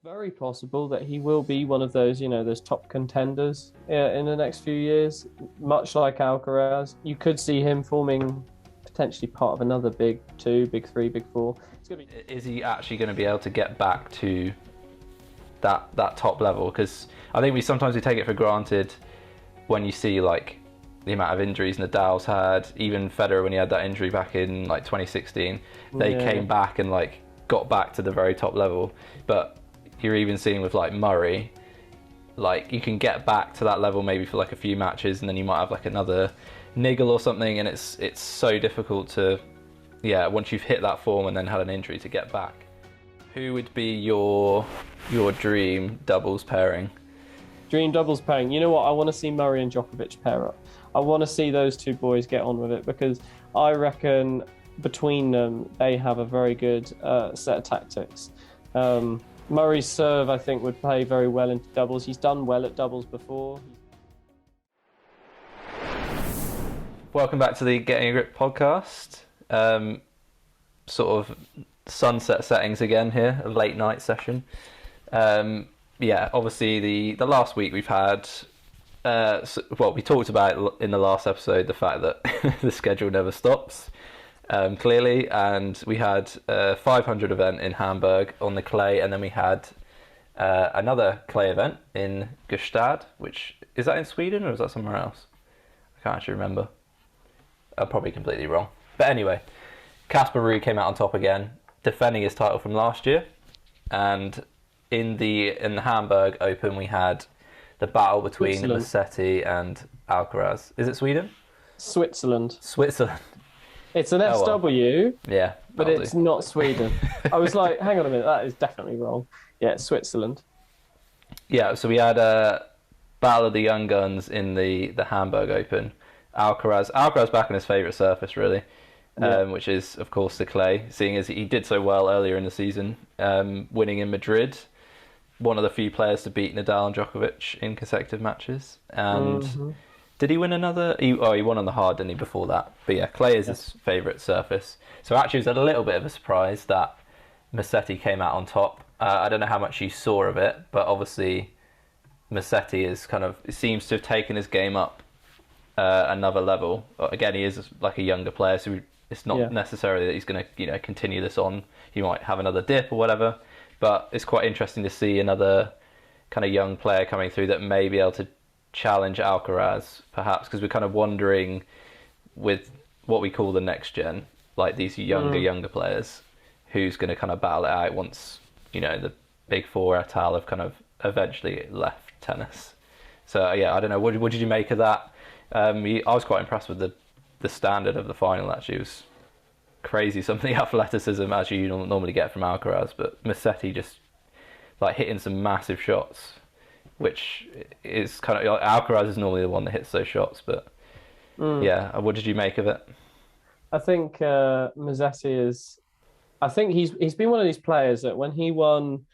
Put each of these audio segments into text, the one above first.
Very possible that he will be one of those, those top contenders in the next few years. Much like Alcaraz, you could see him forming potentially part of another big two, big three, big four. Is he actually going to be able to get back to that top level? Because I think we sometimes take it for granted when you see like the amount of injuries Nadal's had. Even Federer, when he had that injury back in like 2016, they came back and like got back to the very top level. But you're even seeing with like Murray, like you can get back to that level maybe for like a few matches, and then you might have like another niggle or something, and it's so difficult to, once you've hit that form and then had an injury, to get back. Who would be your dream doubles pairing? Dream doubles pairing. You know what? I want to see Murray and Djokovic pair up. I want to see those two boys get on with it, because I reckon between them they have a very good set of tactics. Murray's serve, I think, would play very well into doubles. He's done well at doubles before. Welcome back to the Getting a Grip podcast. Sort of sunset settings again here, a late night session. Obviously the last week we've had, we talked about in the last episode the fact that the schedule never stops. Clearly, and we had a 500 event in Hamburg on the clay, and then we had another clay event in Gstaad, which is that in Sweden or is that somewhere else? I can't actually remember. I'm probably completely wrong. But anyway, Casper Ruud came out on top again, defending his title from last year. And in the Hamburg Open, we had the battle between Musetti and Alcaraz. Is it Sweden? Switzerland. It's an SW, but it's not Sweden. I was like, hang on a minute, that is definitely wrong. Yeah, it's Switzerland. Yeah, so we had a battle of the young guns in the Hamburg Open. Alcaraz back on his favourite surface, really, which is, of course, the clay, seeing as he did so well earlier in the season, winning in Madrid, one of the few players to beat Nadal and Djokovic in consecutive matches. And did he win another? He won on the hard, didn't he, before that? But yeah, clay is his favourite surface. So actually it was a little bit of a surprise that Musetti came out on top. I don't know how much you saw of it, but obviously Musetti seems to have taken his game up another level. Again, he is like a younger player, so it's not necessarily that he's going to continue this on. He might have another dip or whatever, but it's quite interesting to see another kind of young player coming through that may be able to challenge Alcaraz, perhaps, because we're kind of wondering with what we call the next gen, like these younger players, who's going to kind of battle it out once the big four et al have kind of eventually left tennis. So I don't know, what did you make of that? I was quite impressed with the standard of the final. Actually, it was crazy, some of the athleticism as you normally get from Alcaraz, but Musetti just like hitting some massive shots, which is kind of, Alcaraz is normally the one that hits those shots, but what did you make of it? I think Musetti is, I think he's been one of these players that when he won,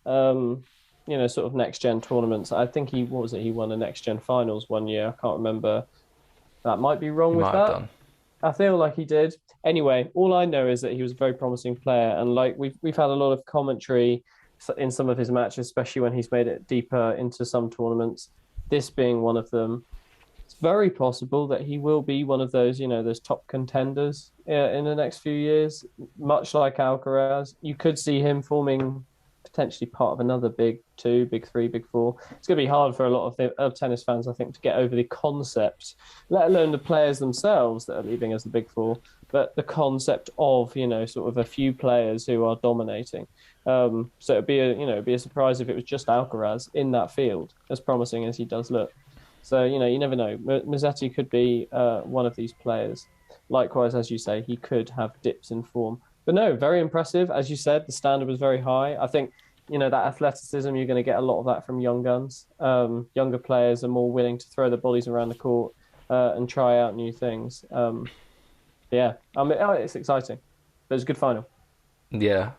sort of next gen tournaments, I think he won a next gen finals one year. I can't remember. That might be wrong with that. I feel like he did. Anyway, all I know is that he was a very promising player, and like we've had a lot of commentary in some of his matches, especially when he's made it deeper into some tournaments, this being one of them. It's very possible that he will be one of those, those top contenders in the next few years. Much like Alcaraz, you could see him forming potentially part of another big two, big three, big four. It's going to be hard for a lot of tennis fans, I think, to get over the concept, let alone the players themselves that are leaving as the big four, but the concept of, sort of a few players who are dominating. So it'd be a surprise if it was just Alcaraz in that field, as promising as he does look. So, you never know. Musetti could be one of these players. Likewise, as you say, he could have dips in form. But no, very impressive. As you said, the standard was very high. I think, that athleticism, you're going to get a lot of that from young guns. Younger players are more willing to throw their bodies around the court and try out new things. It's exciting. But it's a good final. Yeah.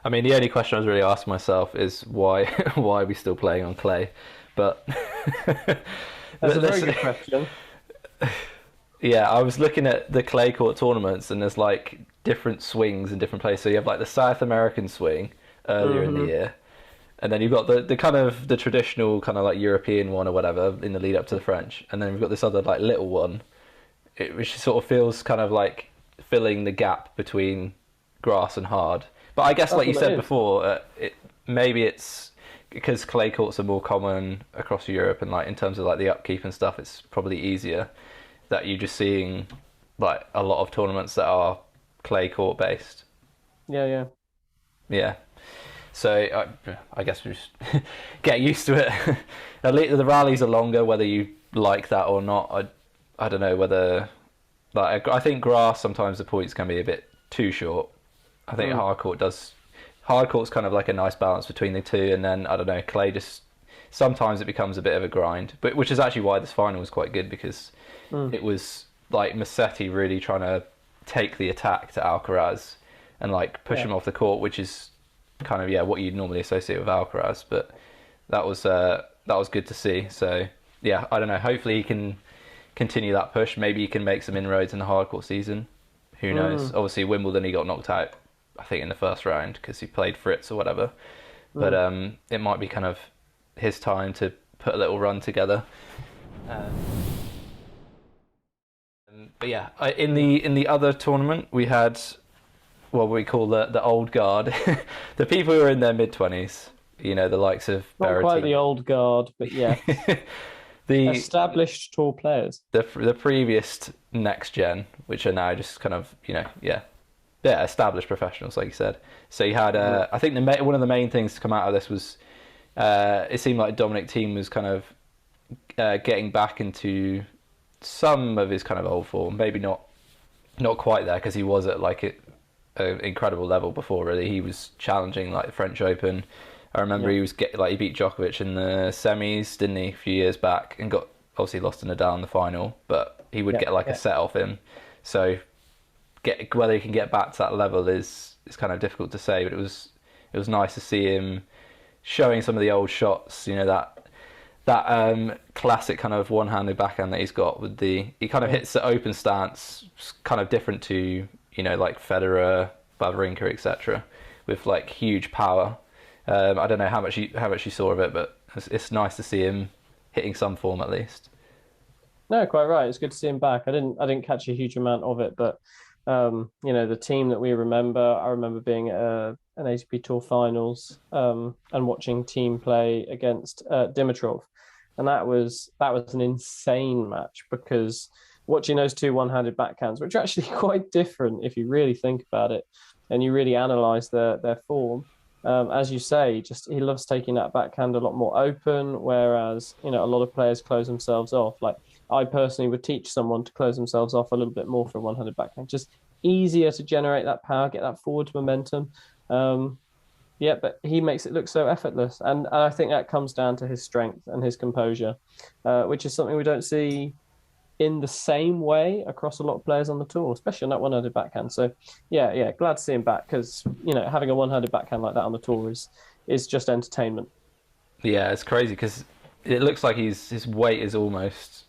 I mean, the only question I was really asking myself is why are we still playing on clay? But that's a very good question. Yeah, I was looking at the clay court tournaments, and there's like different swings in different places. So you have like the South American swing earlier in the year, And then you've got the kind of the traditional kind of like European one or whatever in the lead up to the French, and then we've got this other like little one, which sort of feels kind of like filling the gap between grass and hard. But I guess, That's like you what it said is. before, maybe it's because clay courts are more common across Europe, and like in terms of like the upkeep and stuff, it's probably easier that you're just seeing like a lot of tournaments that are clay court based. Yeah, yeah. Yeah. So I guess we just get used to it. At least the rallies are longer, whether you like that or not. I don't know whether like I think grass sometimes the points can be a bit too short. I think hard court's kind of like a nice balance between the two, and then I don't know, clay just sometimes it becomes a bit of a grind. But which is actually why this final was quite good, because it was like Musetti really trying to take the attack to Alcaraz and like push him off the court, which is kind of what you'd normally associate with Alcaraz. But that was good to see. So yeah, I don't know. Hopefully he can continue that push. Maybe he can make some inroads in the hardcourt season. Who knows? Obviously Wimbledon he got knocked out, I think, in the first round because he played Fritz or whatever. But it might be kind of his time to put a little run together. But yeah, in the other tournament we had what we call the old guard, the people who are in their mid-20s. You know, the likes of Not quite the old guard, but yeah, the established tour players. the previous next gen, which are now just kind of established professionals, like you said. So you had I think one of the main things to come out of this was it seemed like Dominic Thiem was kind of getting back into some of his kind of old form. Maybe not quite there, because he was at like an incredible level before. Really, he was challenging like the French Open. I remember he beat Djokovic in the semis, didn't he, a few years back, and got obviously lost to Nadal in the final. But he would get like a set off him. So whether he can get back to that level is kind of difficult to say. But it was nice to see him showing some of the old shots. You know, that classic kind of one-handed backhand that he's got with he kind of hits the open stance, kind of different to, you know, like Federer, Wawrinka, etc., with like huge power. I don't know how much you saw of it, but it's nice to see him hitting some form at least. No, quite right. It's good to see him back. I didn't catch a huge amount of it, but you know, the team that we remember, I remember being at an ATP Tour finals and watching Team play against Dimitrov, and that was an insane match, because watching those two one-handed backhands, which are actually quite different if you really think about it and you really analyze their form. As you say, just he loves taking that backhand a lot more open, whereas, you know, a lot of players close themselves off. Like, I personally would teach someone to close themselves off a little bit more for a one-handed backhand. Just easier to generate that power, get that forward momentum. But he makes it look so effortless. And I think that comes down to his strength and his composure, which is something we don't see in the same way across a lot of players on the tour, especially on that one-handed backhand. So, yeah, glad to see him back, because, you know, having a one-handed backhand like that on the tour is just entertainment. Yeah, it's crazy, because it looks like his weight is almost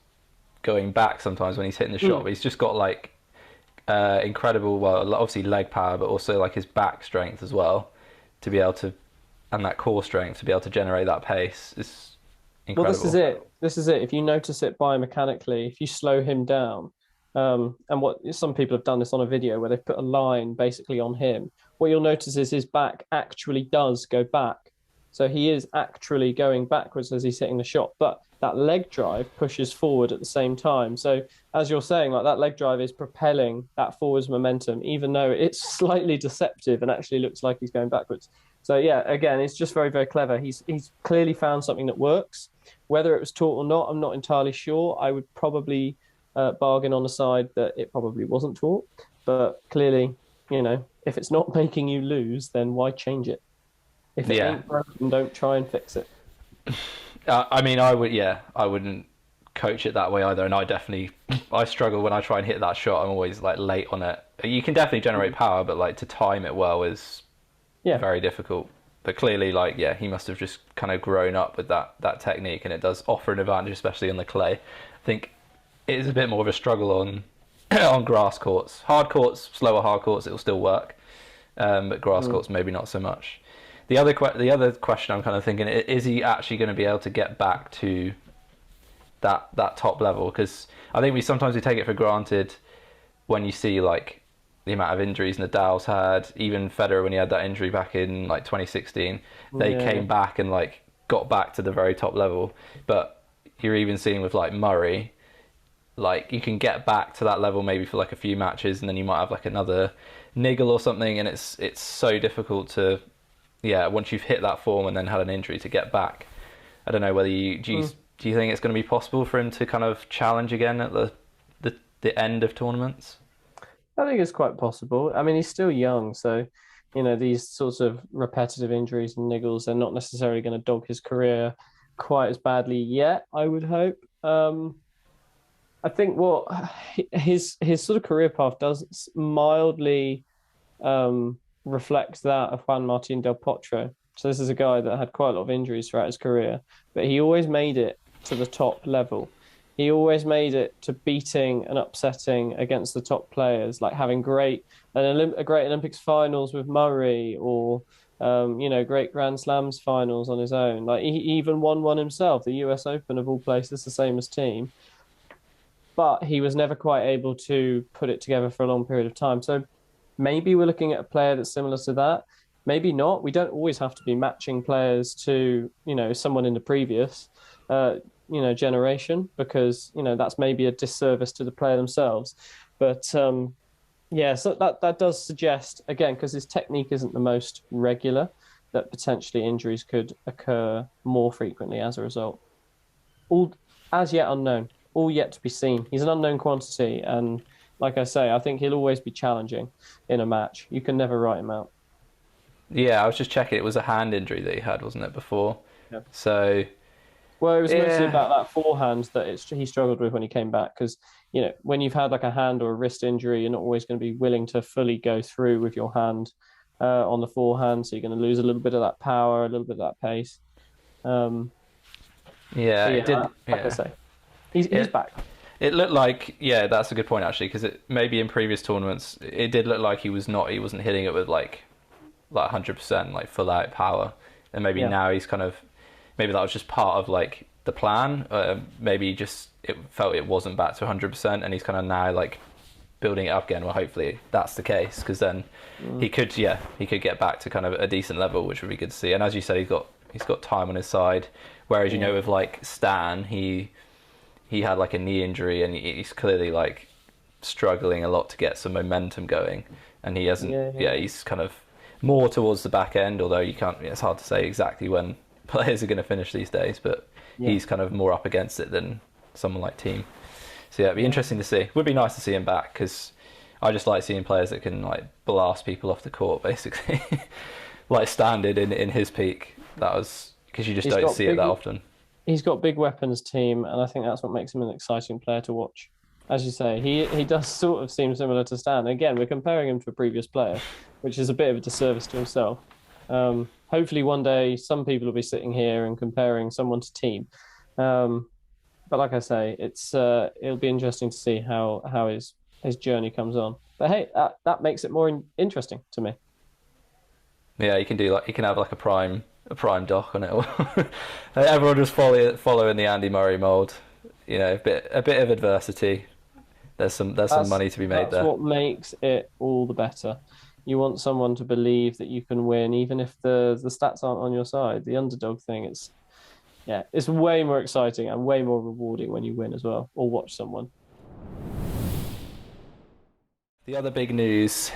going back sometimes when he's hitting the shot, but he's just got like incredible, well, obviously leg power, but also like his back strength as well, to be able to, and that core strength to be able to generate that pace is incredible. Well, this is it. If you notice it biomechanically, if you slow him down, and what some people have done this on a video where they've put a line basically on him, what you'll notice is his back actually does go back. So he is actually going backwards as he's hitting the shot, but that leg drive pushes forward at the same time. So as you're saying, like, that leg drive is propelling that forwards momentum, even though it's slightly deceptive and actually looks like he's going backwards. So yeah, again, it's just very, very clever. He's clearly found something that works. Whether it was taught or not, I'm not entirely sure. I would probably bargain on the side that it probably wasn't taught. But clearly, you know, if it's not making you lose, then why change it? If it ain't broken, don't try and fix it. I mean, I wouldn't coach it that way either. And I struggle when I try and hit that shot. I'm always like late on it. You can definitely generate power, but like to time it well is very difficult. But clearly, like, he must have just kind of grown up with that technique, and it does offer an advantage, especially on the clay. I think it is a bit more of a struggle on on grass courts. Hard courts, slower hard courts, it'll still work. But grass courts, maybe not so much. The other question I'm kind of thinking, is he actually going to be able to get back to that top level? Because I think we sometimes take it for granted when you see like the amount of injuries Nadal's had, even Federer when he had that injury back in like 2016, they came back and like got back to the very top level. But you're even seeing with like Murray, like you can get back to that level maybe for like a few matches, and then you might have like another niggle or something, and it's so difficult to, once you've hit that form and then had an injury, to get back. I don't know whether do you think it's going to be possible for him to kind of challenge again at the end of tournaments? I think it's quite possible. I mean, he's still young, so these sorts of repetitive injuries and niggles are not necessarily going to dog his career quite as badly yet, I would hope. I think what his sort of career path does mildly reflects that of Juan Martín del Potro. So this is a guy that had quite a lot of injuries throughout his career, but he always made it to the top level. He always made it to beating and upsetting against the top players, like having a great Olympics finals with Murray, or great Grand Slams finals on his own. Like he even won one himself, the US Open of all places, the same as Thiem. But he was never quite able to put it together for a long period of time. So maybe we're looking at a player that's similar to that. Maybe not. We don't always have to be matching players to, someone in the previous, generation, because, that's maybe a disservice to the player themselves. But so that does suggest, again, because his technique isn't the most regular, that potentially injuries could occur more frequently as a result. All as yet unknown. All yet to be seen. He's an unknown quantity, and like I say, I think he'll always be challenging in a match. You can never write him out. Yeah, I was just checking. It was a hand injury that he had, wasn't it, before? Yeah. So, well, it was mostly about that forehand that he struggled with when he came back, because when you've had like a hand or a wrist injury, you're not always going to be willing to fully go through with your hand on the forehand, so you're going to lose a little bit of that power, a little bit of that pace. It did. Like I say. He's back. It looked like, that's a good point actually, because maybe in previous tournaments it did look like he wasn't hitting it with like 100%, like full out power, and maybe now he's maybe that was just part of like the plan. Maybe it felt it wasn't back to 100%, and he's kind of now like building it up again. Well, hopefully that's the case, because then he could get back to kind of a decent level, which would be good to see. And as you said, he's got time on his side, whereas with like Stan, he had like a knee injury, and he's clearly like struggling a lot to get some momentum going, and he hasn't. He's kind of more towards the back end, although you can't. It's hard to say exactly when players are going to finish these days, but he's kind of more up against it than someone like Thiem. So it'd be interesting to see. Would be nice to see him back, because I just like seeing players that can like blast people off the court, basically, like Stan did in his peak. That was because you just don't see it that often. He's got big weapons, Thiem, and I think that's what makes him an exciting player to watch. As you say, he does sort of seem similar to Stan. Again, we're comparing him to a previous player, which is a bit of a disservice to himself. Hopefully one day some people will be sitting here and comparing someone to Thiem. But like I say, it'll be interesting to see how his journey comes on. But hey, that makes it more interesting to me. Yeah, you can have like a prime doc on it. Everyone just following the Andy Murray mold. A bit of adversity. There's some money to be made there. That's what makes it all the better. You want someone to believe that you can win, even if the stats aren't on your side. The underdog thing, it's way more exciting and way more rewarding when you win as well, or watch someone. The other big news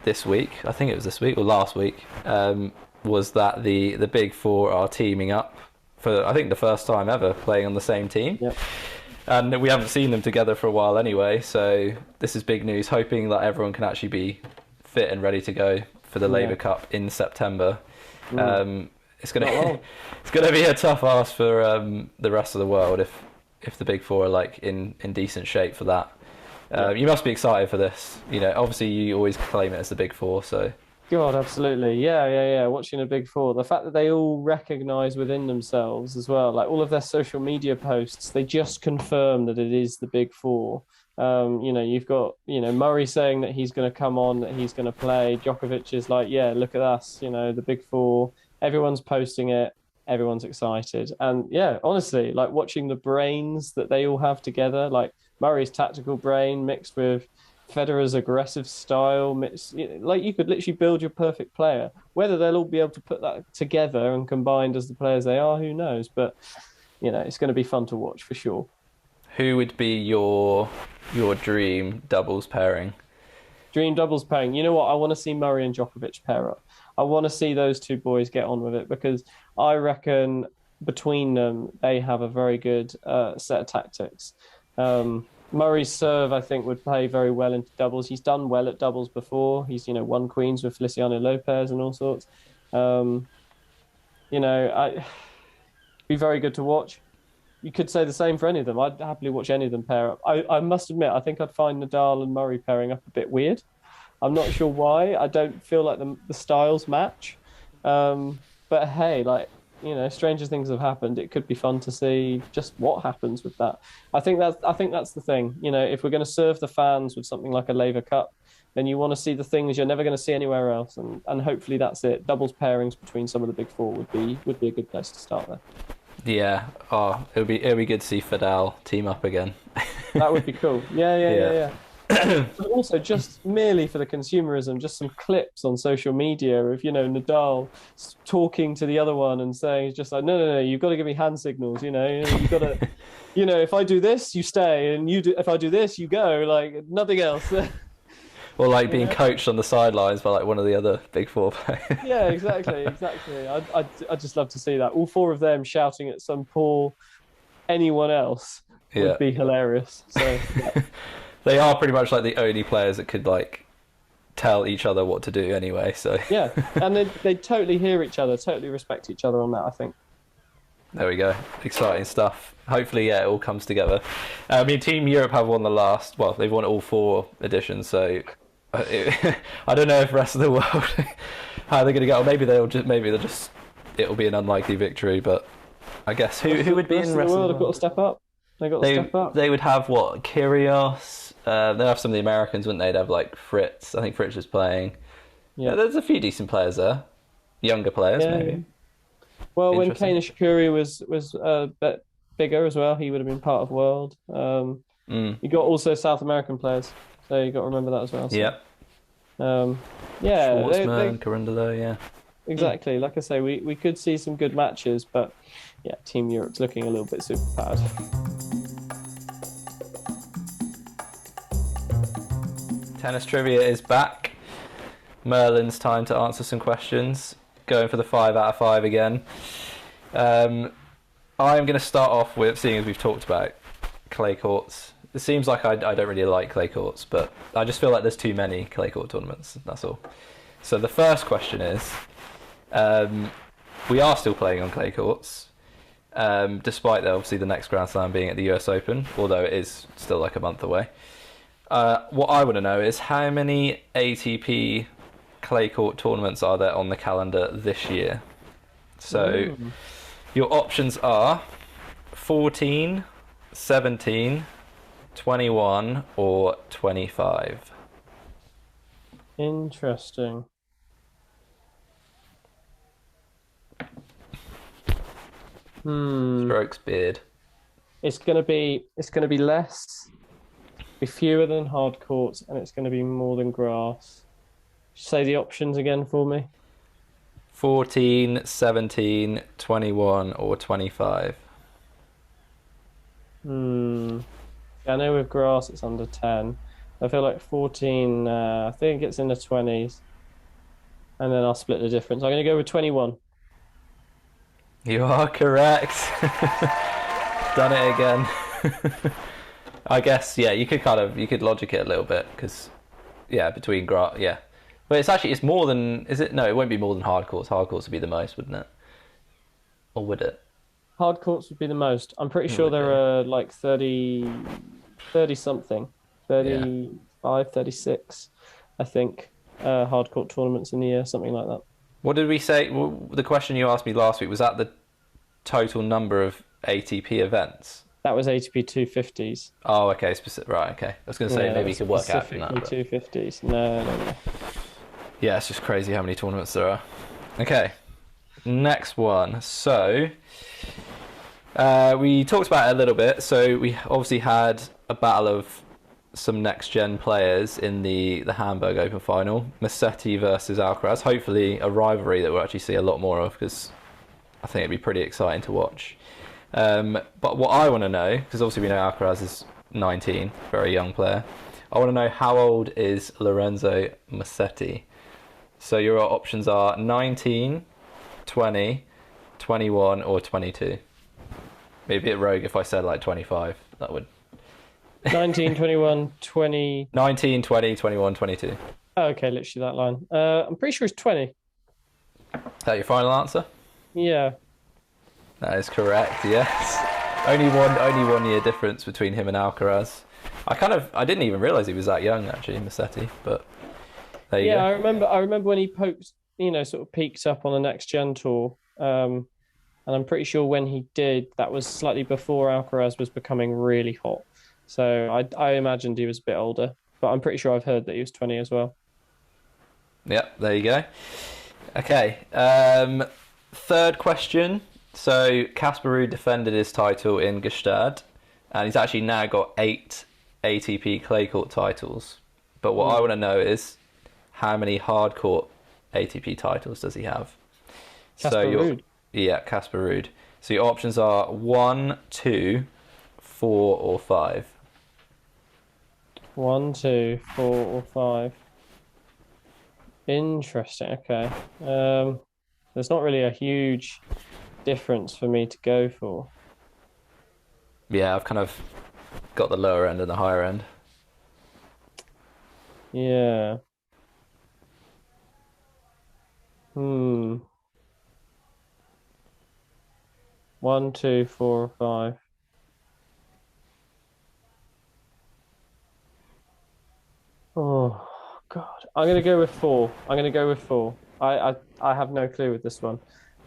this week, I think it was this week or last week, was that the Big Four are teaming up for, I think, the first time ever playing on the same team. Yep. And we haven't seen them together for a while anyway, so this is big news, hoping that everyone can actually be fit and ready to go for the Laver Cup in September. It's gonna be a tough ask for the rest of the world if the Big Four are like in decent shape for that. You must be excited for this. Obviously you always claim it as the Big Four, so. God, absolutely. Yeah. Watching a Big Four, the fact that they all recognise within themselves as well, like all of their social media posts, they just confirm that it is the Big Four. You've got, Murray saying that he's going to come on, that he's going to play. Djokovic is like, yeah, look at us, the big four. Everyone's posting it. Everyone's excited. And yeah, honestly, like watching the brains that they all have together, like Murray's tactical brain mixed with Federer's aggressive style, like you could literally build your perfect player. Whether they'll all be able to put that together and combined as the players they are, who knows? But, it's going to be fun to watch for sure. Who would be your dream doubles pairing? Dream doubles pairing. You know what? I want to see Murray and Djokovic pair up. I want to see those two boys get on with it because I reckon between them, they have a very good set of tactics. Murray's serve, I think, would play very well into doubles. He's done well at doubles before. He's, won queens with Feliciano Lopez and all sorts. Be very good to watch. You could say the same for any of them. I'd happily watch any of them pair up. I must admit, I think I'd find Nadal and Murray pairing up a bit weird. I'm not sure why. I don't feel like the styles match. But hey, stranger things have happened. It could be fun to see just what happens with that. I think that's the thing. If we're going to serve the fans with something like a Laver Cup, then you want to see the things you're never going to see anywhere else, and hopefully that's it. Doubles pairings between some of the big four would be a good place to start there. Yeah. Oh, it'll be good to see Federer team up again. That would be cool. Yeah. But also, just merely for the consumerism, just some clips on social media of Nadal talking to the other one and saying, just like, no, you've got to give me hand signals. You've got to, if I do this, you stay, and if I do this, you go. Like nothing else. Or like being coached on the sidelines by like one of the other big four players. Yeah, exactly. I'd just love to see that. All four of them shouting at some poor anyone else would be hilarious. So yeah. They are pretty much like the only players that could like tell each other what to do anyway. So yeah, and they totally hear each other, totally respect each other on that, I think. There we go. Exciting stuff. Hopefully, it all comes together. I mean, Team Europe have won they've won all 4 editions, so I don't know if the rest of the world how they're going to go. Or maybe it'll be an unlikely victory, but I guess who would be in the rest of the world? Have got to step up. They would have what? Kyrgios. They'll have some of the Americans, wouldn't they? They'd have like Fritz. I think Fritz is playing. Yeah, there's a few decent players there. Younger players, maybe. Yeah. Well, when Kei Nishikori was a bit bigger as well, he would have been part of World. You got also South American players, so you got to remember that as well. So. Yeah. Schwartzman, Corundolo, yeah. Exactly. Like I say, we could see some good matches, but yeah, Team Europe's looking a little bit super bad. Tennis Trivia is back. Merlin's time to answer some questions. Going for the 5 out of 5 again. I'm going to start off with, seeing as we've talked about clay courts. It seems like I don't really like clay courts, but I just feel like there's too many clay court tournaments, that's all. So the first question is, we are still playing on clay courts, despite obviously the next Grand Slam being at the US Open, although it is still like a month away. What I want to know is how many ATP clay court tournaments are there on the calendar this year? So your options are 14, 17, 21 or 25. Interesting. Strokes beard. It's gonna be less, be fewer than hard courts, and it's gonna be more than grass. Say the options again for me. 14, 17, 21 or 25. I know with grass it's under 10. I feel like 14, I think it's in the 20s. And then I'll split the difference. I'm going to go with 21. You are correct. Done it again. I guess, yeah, you could logic it a little bit, because, yeah, between grass, yeah. But it's more than, is it? No, it won't be more than hard courts. Hard courts would be the most, wouldn't it? Or would it? Hard courts would be the most. I'm pretty sure there are like 30 something, 35, 36, I think, hard court tournaments in the year, something like that. What did we say? Well, the question you asked me last week, was that the total number of ATP events? That was ATP 250s. Oh, okay, specific. Right, okay. I was going to say Yeah, maybe you could work out from that. specifically But... 250s. No, no, no. Yeah, it's just crazy how many tournaments there are. Okay, next one. So, we talked about it a little bit. So we obviously had a battle of some next-gen players in the Hamburg Open final. Musetti versus Alcaraz. Hopefully a rivalry that we'll actually see a lot more of, because I think it'd be pretty exciting to watch. But what I want to know, because obviously we know Alcaraz is 19, very young player. I want to know, how old is Lorenzo Musetti? So your options are 19, 20, 21 or 22. Maybe a bit rogue if I said like 25. That would... 19, 21, 20... 19, 20, 21, 22. Oh, okay, literally that line. I'm pretty sure it's 20. Is that your final answer? Yeah. That is correct, yes. Only 1 year difference between him and Alcaraz. I didn't even realise he was that young, actually, Musetti, but there you go. Yeah, I remember when he poked, sort of peaked up on the next gen tour. And I'm pretty sure when he did, that was slightly before Alcaraz was becoming really hot. So I imagined he was a bit older, but I'm pretty sure I've heard that he was 20 as well. Yep, there you go. Okay, third question. So Casper Ruud defended his title in Gstaad, and he's actually now got 8 ATP clay court titles. But what I want to know is, how many hard court ATP titles does he have? Casper Ruud. Yeah, Casper Ruud. So your options are 1, 2, 4 or 5. 1, 2, 4 or 5. Interesting. Okay. There's not really a huge difference for me to go for. Yeah, I've kind of got the lower end and the higher end. Yeah. 1, 2, 4 or 5. Oh God. I'm gonna go with 4. I'm gonna go with 4. I have no clue with this one.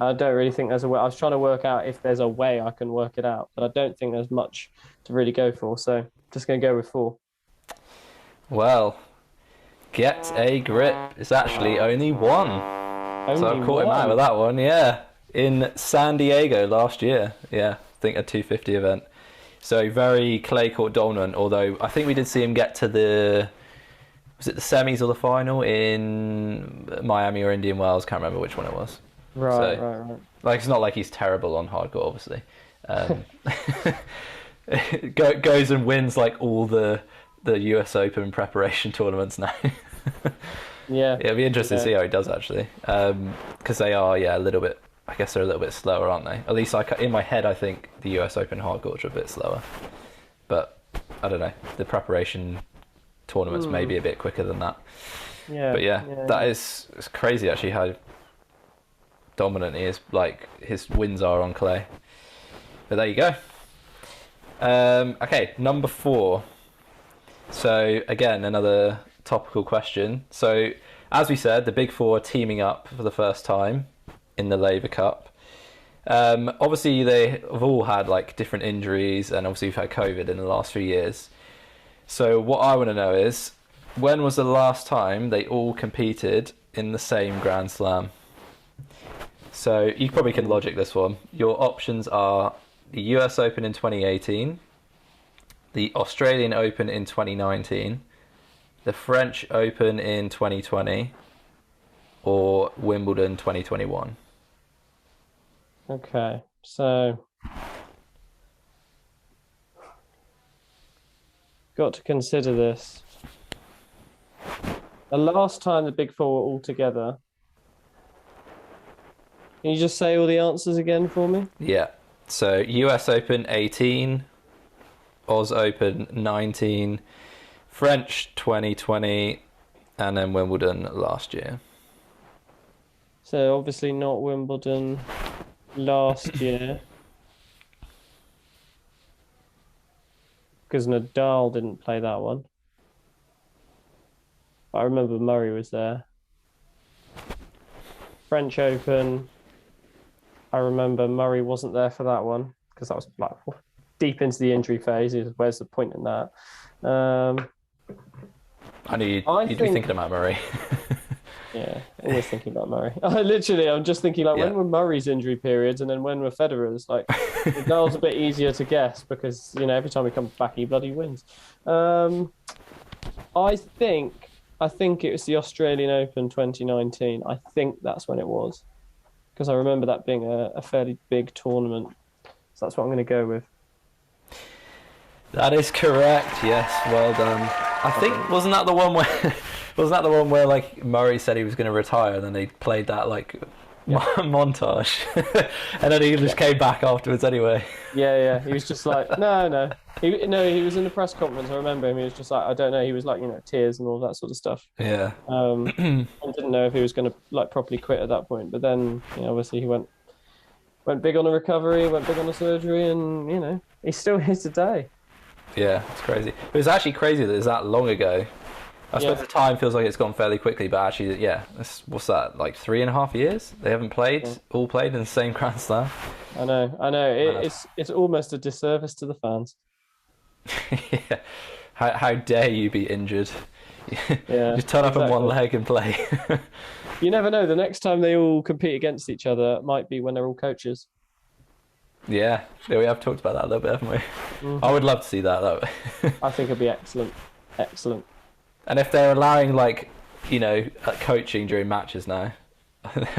I don't really think there's a way. I was trying to work out if there's a way I can work it out, but I don't think there's much to really go for. So just gonna go with 4. Well, get a grip. It's actually only 1. So I've caught him out with that one, yeah. In San Diego last year. Yeah, I think a 250 event. So very clay court dominant, although I think we did see him get to was it the semis or the final in Miami or Indian Wells? Can't remember which one it was. Right. Like, it's not like he's terrible on hardcourt, obviously. Goes and wins like all the US Open preparation tournaments now. Yeah. It'll be interesting to see how he does, actually. Because they are, a little bit, I guess they're a little bit slower, aren't they? At least in my head, I think the US Open hardcourts are a bit slower. But I don't know. The preparation tournaments may be a bit quicker than that. Yeah. But it's crazy, actually, how dominant he is. Like, his wins are on clay. But there you go. Okay, number 4. So again, another topical question. So as we said, the big 4 are teaming up for the first time in the Laver Cup. Obviously they have all had like different injuries, and obviously we've had COVID in the last few years. So what I want to know is, when was the last time they all competed in the same Grand Slam? So you probably can logic this one. Your options are the US Open in 2018, the Australian Open in 2019, the French Open in 2020, or Wimbledon 2021. Okay, so got to consider this. The last time the big 4 were all together. Can you just say all the answers again for me? Yeah. So US Open 18, Oz Open 19, French 2020, and then Wimbledon last year. So obviously not Wimbledon last year, because Nadal didn't play that one. But I remember Murray was there. French Open, I remember Murray wasn't there for that one, because that was like deep into the injury phase. Where's the point in that? I knew you'd be thinking about Murray. Yeah, always thinking about Murray. I'm just thinking like, when were Murray's injury periods, and then when were Federer's? Like, Nadal's a bit easier to guess because every time he comes back, he bloody wins. I think it was the Australian Open 2019. I think that's when it was, because I remember that being a fairly big tournament. So that's what I'm going to go with. That is correct. Yes, well done. I think wasn't that the one where like Murray said he was going to retire, and then they played that like montage, and then he just came back afterwards anyway. Yeah. He was just like, no. He was in the press conference. I remember him. He was just like, I don't know. He was like, tears and all that sort of stuff. Yeah. I didn't know if he was going to like properly quit at that point. But then, obviously he went big on the recovery, went big on the surgery, and he's still here today. Yeah, it's crazy. It was actually crazy that it's that long ago. I suppose the time feels like it's gone fairly quickly, but actually, what's that, like 3.5 years? They haven't all played in the same Grand Slam. I know. It's almost a disservice to the fans. Yeah. How dare you be injured? Just turn up on one leg and play. You never know. The next time they all compete against each other might be when they're all coaches. Yeah, we have talked about that a little bit, haven't we? Mm-hmm. I would love to see that, though. I think it'd be excellent. And if they're allowing, like, coaching during matches now,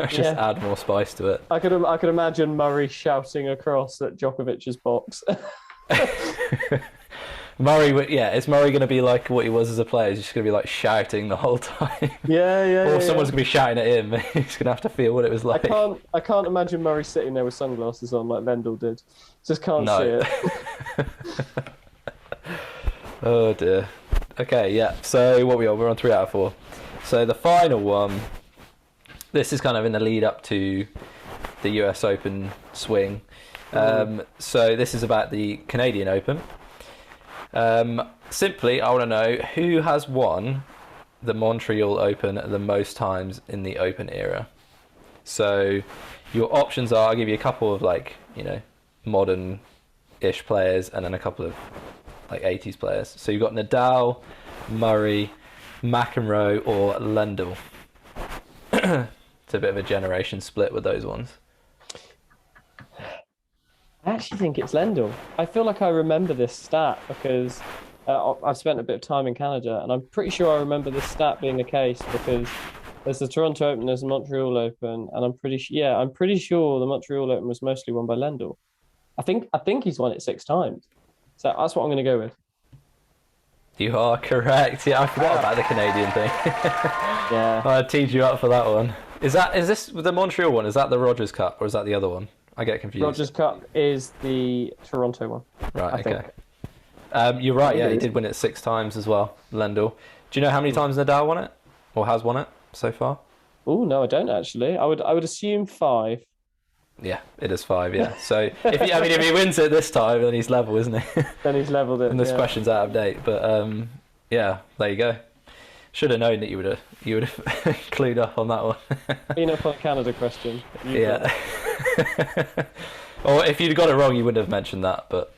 just add more spice to it. I could imagine Murray shouting across at Djokovic's box. Murray, is Murray going to be like what he was as a player? He's just going to be like shouting the whole time. Or someone's going to be shouting at him. He's going to have to feel what it was like. I can't imagine Murray sitting there with sunglasses on like Lendl did. Just can't see it. Oh dear. Okay, yeah. So what we're on 3 out of 4. So the final one. This is kind of in the lead up to the US Open swing. So this is about the Canadian Open. Simply, I want to know who has won the Montreal Open the most times in the Open era. So your options are, I'll give you a couple of modern-ish players and then a couple of 80s players. So you've got Nadal, Murray, McEnroe or Lendl. It's a bit of a generation split with those ones. I actually think it's Lendl. I feel like I remember this stat because I've spent a bit of time in Canada, and I'm pretty sure I remember this stat being the case because there's the Toronto Open, there's the Montreal Open, and I'm pretty sure the Montreal Open was mostly won by Lendl. I think he's won it 6 times. So that's what I'm going to go with. You are correct. Yeah, I forgot about the Canadian thing. Yeah. I teed you up for that one. Is this the Montreal one? Is that the Rogers Cup or is that the other one? I get confused. Rogers Cup is the Toronto one. Right, okay. You're right, yeah, he did win it 6 times as well, Lendl. Do you know how many times Nadal won it? Or has won it so far? Oh, no, I don't actually. I would assume 5. Yeah, it is 5, yeah. So, if he wins it this time, then he's level, isn't he? Then he's leveled it, and this question's out of date, but yeah, there you go. Should have known that you would have clued up on that one. Been up on Canada question. Yeah. Or if you'd got it wrong, you wouldn't have mentioned that. But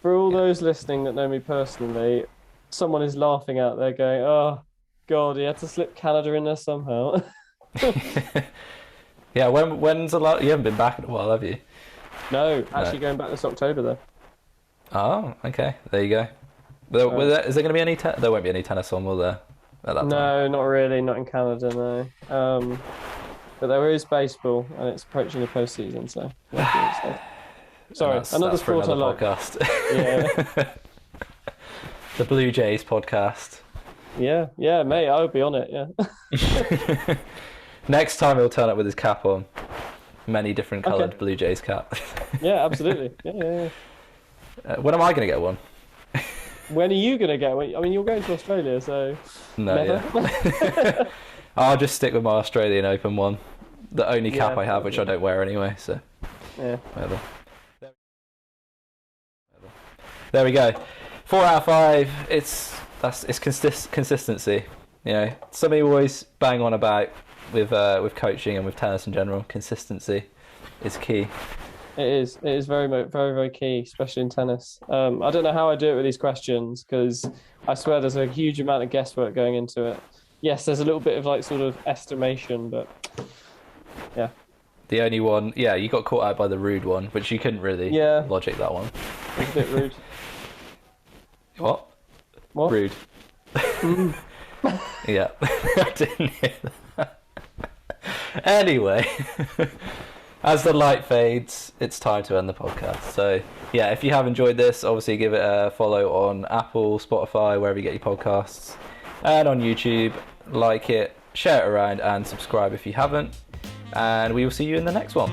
for all those listening that know me personally, someone is laughing out there, going, "Oh, God, he had to slip Canada in there somehow." Yeah. When's the last? You haven't been back in a while, have you? No, actually going back this October though. Oh, okay. There you go. Is there going to be any? There won't be any tennis on, will there? No, not really. Not in Canada, no. But there is baseball, and it's approaching the postseason, so. Sorry, another sport I like. Podcast. Yeah. The Blue Jays podcast. Yeah, mate. I would be on it. Yeah. Next time he'll turn up with his cap on, many different coloured Blue Jays cap. Yeah, absolutely. Yeah. When am I going to get one? When are you going to get one? I mean, you're going to Australia, so... No, yeah. I'll just stick with my Australian Open one. The only cap I have, which I don't wear anyway, so... Yeah. Whatever. There we go. 4 out of 5. It's consistency. You know, something we always bang on about with coaching and with tennis in general. Consistency is key. It is. It is very, very key, especially in tennis. I don't know how I do it with these questions because I swear there's a huge amount of guesswork going into it. Yes, there's a little bit of like sort of estimation, but yeah. The only one, yeah, you got caught out by the rude one, which you couldn't really logic that one. It's a bit rude. What? What? Rude. Yeah, I didn't hear that. Anyway, as the light fades, it's time to end the podcast. So, yeah, if you have enjoyed this, obviously give it a follow on Apple, Spotify, wherever you get your podcasts, and on YouTube. Like it, share it around, and subscribe if you haven't. And we will see you in the next one.